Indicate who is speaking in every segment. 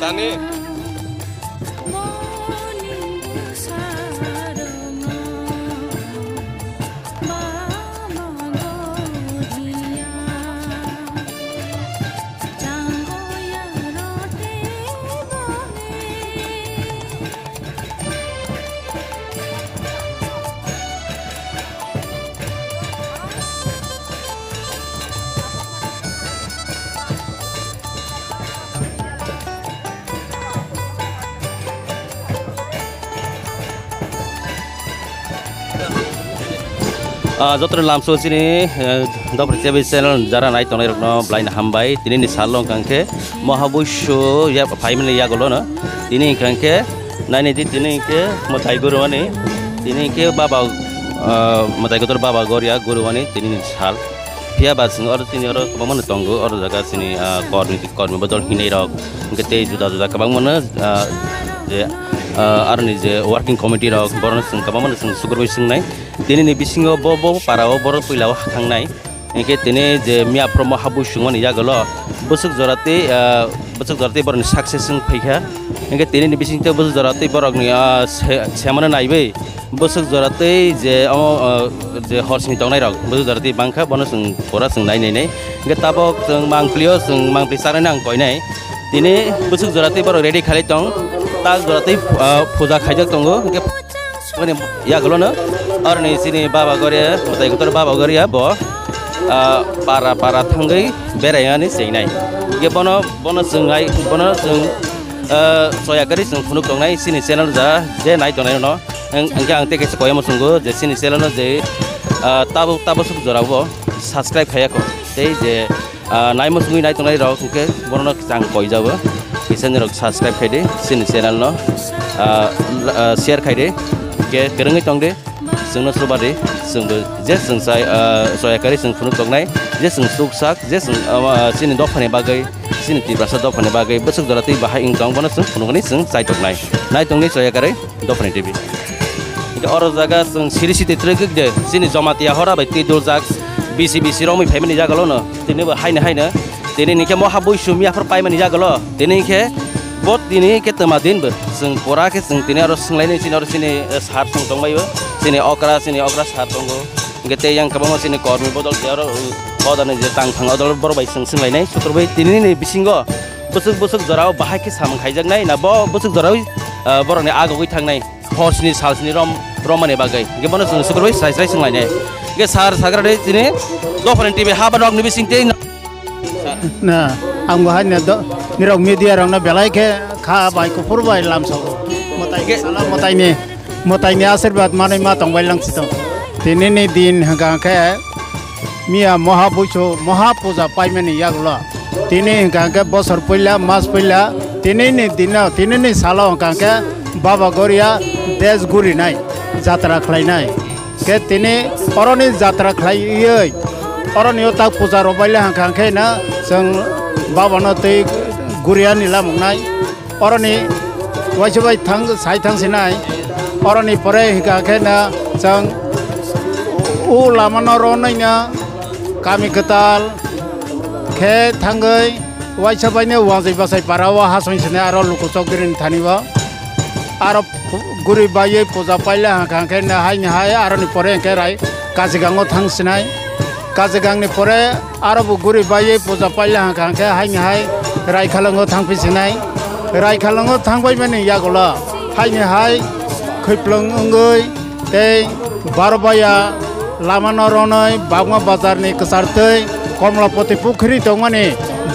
Speaker 1: Dani.
Speaker 2: যতটা লামসো চিনি দপরে চেবে channel যারা নাই তনাই রকম ব্লাইন হামবাই তিনি নি সালং কাঙ্কে মহাবৈশ্য ইয়া ফাইমিলি ইয়া গলো না তিনি কাঙ্কে নাইনি দি তিনি কে মথাই গুরুয়ানি তিনি কে বাবা মথাই গতর বাবা গরিয়া গুরুয়ানি তিনি নি সাল ফিয়া বাসিং আর তিনি আর কমন তঙ্গ আর জায়গা চিনি কর্মী বদল হিনাই রক গতে জুদা জুদা কবাং মনে যে আর নিজে ওয়ার্কিং কমিটি রক বরন जों কবাং जों সুপারভাইজ নাই তিনি ni bisingo bo parao bor puilao thangnai engke tini je miapro mahabusung ni jagolo busuk jorate borni success phaikha engke tini ni bisingte busuk jorate borokni semana naibe busuk jorate je horsing tongnai rok busuk jorate bangkha bono जों pora जों nai nei engke tabok जों mangplio जों mangpli sarana nang koinai tini busuk jorate borok ready khali tong ta jorate puja khaijak tongo engke মানে ইয়া গলো না আর নি সিনি বাবা গরে মতাই গতর বাবা গরিয়া ব পারা পারা থাঙ্গৈ বেরায়ানি সেইনাই গে বন বন जोंहाय बन जों सयागारि जों फुनुक दंनाय सिनि चेनेल जा जे नाय दंनाय न अंके आं तेके कोयम संगो जे सिनि चेनेल जे ताबो सुक जराबो सब्सक्राइब खायाको ते जे नाय मसुङै नाय दंनाय रक के बन जां कोय जाबो किसन रक सब्सक्राइब खायदे सिनि चेनेल न शेयर खायदे के गोरोङै दंदे जोंनो सुबादि जोंबो जे जों सयागारि जों फुनुक दंनाय जे जों सुकसाक जे जों सिनि दफानि बागै सिनि तिब्रासा दफानि बागै बोसोक जरातै बाहाय इंगां बनो जों फुनुगनि जों जाय दंनाय नाय दंनि सयागारि दफानि टिभि और जागा जों सिरि सिरि ट्रेगदे सिनि जमातिया हरा बाय ति दुजाक बिसि रमै फाइमानि जागलो न तिनिबो हायनो तिनि निके महाबैसु मियाफोर पाइमानि जागलो तिनि के बत दिनै के तमा दिनबो जों परा के जों दिनै आरो सोंलायनाय सिनि आरो सिनि सार जों दंबायो सिनि अग्रा सार दंगो गेते yang kabang सिनि कर्मी बदल आरो बदानि जे तां थां अदल बरबाय जों सोंलायनाय सुत्रबाय दिनै बिसिंगो बोसोक जराव बाहाय के सामन खायजागनाय ना बोसोक जराव बरनि आगोगै थांनाय हरसिनि सालसिनि रमानि बागै गेबनो जों सुत्रबाय साइसाइ सोंलायनाय गे सार साग्रादे दिनै दफानि टिभि हाबा रगनि बिसिंते
Speaker 3: ना आं बाहाय निरक मीडिया रंना बेलाय के खा बाय को फुरबाय लामसाव मताय के साला मतायनि आशीर्वाद माने मा तंबाय लांसितो दिनैनि दिन हगा के मिया महापूजा पाइमानि यागला दिनै हगा के बसर पहिला मास पहिला दिनैनि दिनाव दिनैनि सालाव हगा के बाबा गरिया देश गुरिनाय जात्रा खलायनाय के दिनै अरनि जात्रा खलायै अरनि ता पूजा रबायला हगा के ना जों बाबानो तै गुरिया निला मंगनाय अरनि वाइसबाय साइ थांसिनाय अरनि परे हिगाखे ना जों उ लामानो रनैना गामि गोताल खे थांगै वाइसबायनो वाजै बासाय पारावा हासंसिनाय आरो लुकुचगिरिनि थानिबा आरो गुरि बायै पूजा पाइला हाखाखे ना हाय आरोनि परे के राय काजिगांगो थांसिनाय काजिगांनि परे आरो गुरि बायै पूजा पाइला हाखाखे हाय रायखालांगो थांफिसिनाय रायखालांगो थांबाय माने यागला हाय खैप्लं ओंगै ते बारबाया लामानो रनै बागमा बाजारनि कसारतै कमलापति पुखुरि दं माने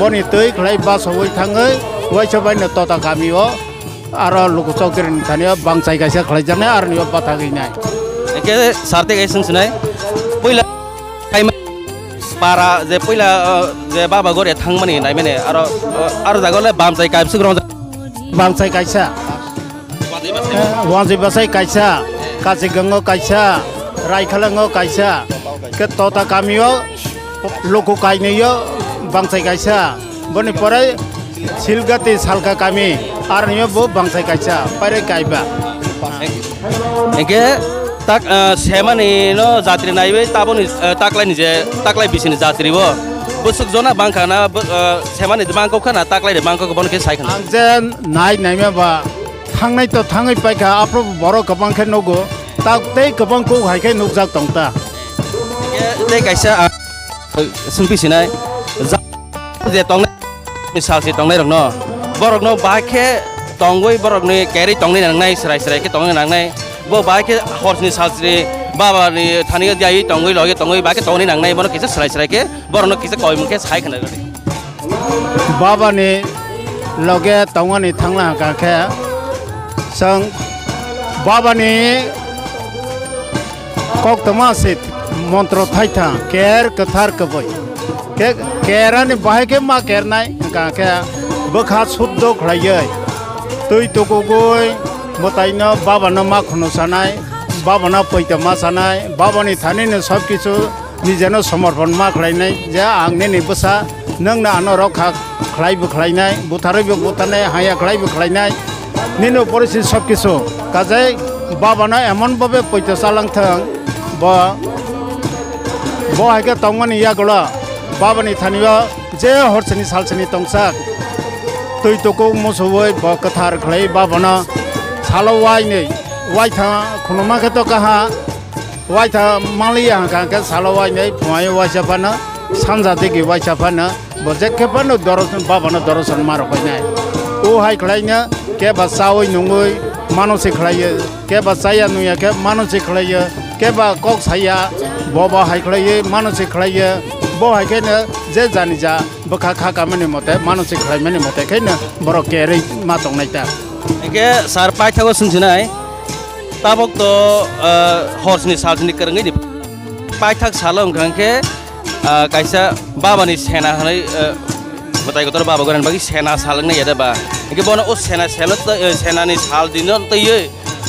Speaker 3: बनि तै खलाय बासवै थाङै वाइसबायनो तता गामियाव आरो लुकुचगिरिनि थानिया बांसाय गायसा खलायजानाय आरो नियाव बाथा गैनाय
Speaker 2: एके सारते गाय सोंसनाय पहिला पारा जे पहिला जे बाबा गरे थांमानि नाय माने आरो जागले बामसाय गायसु ग्रं
Speaker 3: बांसाय गायसा वाजै बासाय गायसा काजिगांगो गायसा रायखालांगो गायसा के तता गामियाव लुकु गायनैयो बांसाय गायसा बनि परे सिलगाति सालका गामि आरो नियाव बो बांसाय गायसा पारे गायबा
Speaker 2: एके tak semani no zatri naiwe taboni taklai ni je taklai bisini zatri bo busuk zona bangka na semani de bangko kana taklai de bangko ko bon ke sai kana
Speaker 3: ang je nai me ba thangnai to thangai pai ka apro boro kabang khe nogo tak tei kabang ko hai khe nukjak tongta
Speaker 2: te kaisa sumpi sinai je tong misal si tong nai rok no borok no ba khe tongoi borok ni carry tong nai nang nai srai srai ke tong nang nai bo ba khe hors ni sal sri baba ni thani ga dai tongoi loge tongoi ba ke tong ni nang nai bono kisa srai srai ke borok no kisa koi mun ke sai khana gani
Speaker 3: baba ni loge tongani thangla ka khe sang baba ni kok tama sit montro thaitha ker kathar kaboi ke kerani bahai ke ma ker nai ka ke bakha suddo khlaiye tui to ko goi motai na baba na ma khono sanai baba na poita ma sanai baba ni thani ne sab kichu নিজেনো সমর্পণ মা খাইনাই যে আংনে নি বসা নং না আনো রক্ষা খাইবো খাইনাই বুথারইবো বুথানাই হায়া খাইবো খাইনাই নিনো পরিস্থিতি সব কিছু কাজে বাবানা এমন ভাবে পয়তা চালাংথং বা বহাইকে তংমানি ইয়াগলা বাবানি থানিবা যে হরসনি সালসনি তংসাক তুই তোকো মোসবই বা কথার খাই বাবানা সালো ওয়াই নেই ওয়াই থা খুনমাকে তো কাহা ওয়াই থা মালিয়া কাকে সালো ওয়াই নেই ফুয়াই ওয়াইসা ফানা সানজা দিকে ওয়াইসা ফানা বজে খেপানো দরসন বাবানা দরসন মারো কইনাই ও হাই খাইনা কে বা সাওই নঙ্গই মানুষে খাইয়ে কে বা সাইয়া নুয়া কে মানুষে খাইয়ে কে বা কক সাইয়া ববা হাই খাইয়ে মানুষে খাইয়ে bo hai ke na je jani ja bokha kha ka mani mote manusi khlai mani mote ke na boro ke rei ma tong nai ta
Speaker 2: ke sar pai thago sungsinai tabok to horsni salni karngai ni pai thak salom khangke kaisa baba ni sena hanai batai gotor baba goran bagi sena salangnai yada ba ke bono o sena selo sena ni sal dinon te ye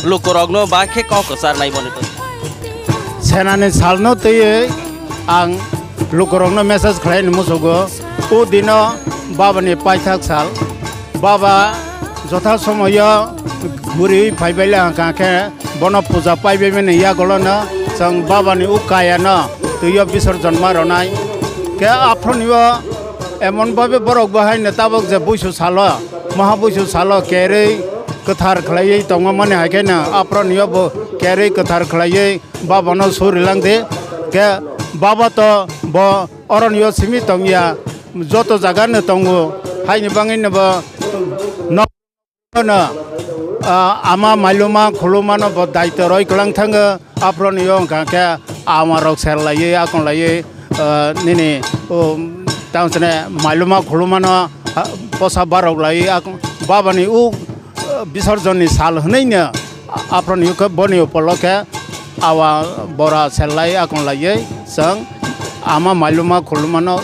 Speaker 2: lokorogno ba ke kok sar nai boni to
Speaker 3: sena ni salno te ye ang lukorong na message khlai ni musugo o dino baba ni paithak sal baba jotha somoya muri phaibaila ka ke bono puja paibe mene ya golona sang baba ni ukaya na tuyo bisorjon maronai ke afroniwa emon babe borok bahai na tabok je buisu salo maha buisu salo kere kathar khlai tonga mane ha ke na afroniwa bo kere kathar khlai baba no surilang de ke baba to bo oronyo simi tongya joto jaga ne tongo haini bangi ne bo no na ama maluma khuluma no bo daito roi klang thang apronyo ka ke ama rok sel lai akon lai nini tausne maluma khuluma no posa barok lai akon baba ni u বিসর্জন ni sal hnai ne apronyo ke boni upoloke awa bora selai akon lai sang ama maluma khulumano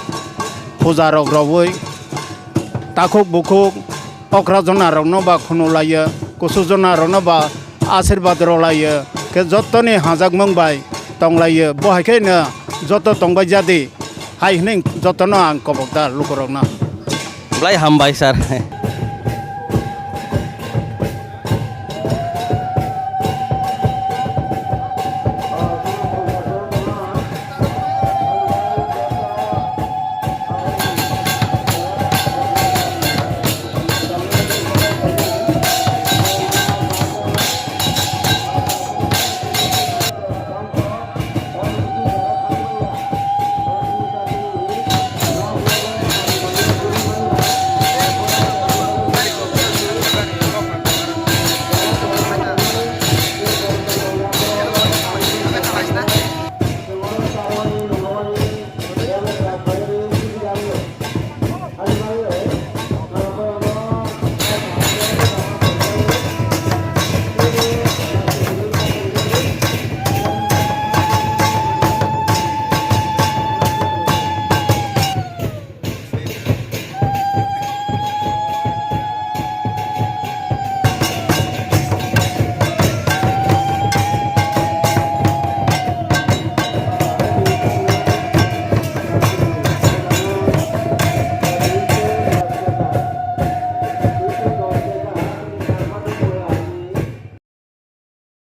Speaker 3: puja rok roboi takuk bukuk okra jona rok no ba khunulaya kusu jona rok no ba আশীর্বাদ রলাইয়ে ke jotoni hajak mongbai tonglaiye bohai ke na joto tongbai jadi hai hning jotono ang kobokda lukorok na
Speaker 2: blai hambai sar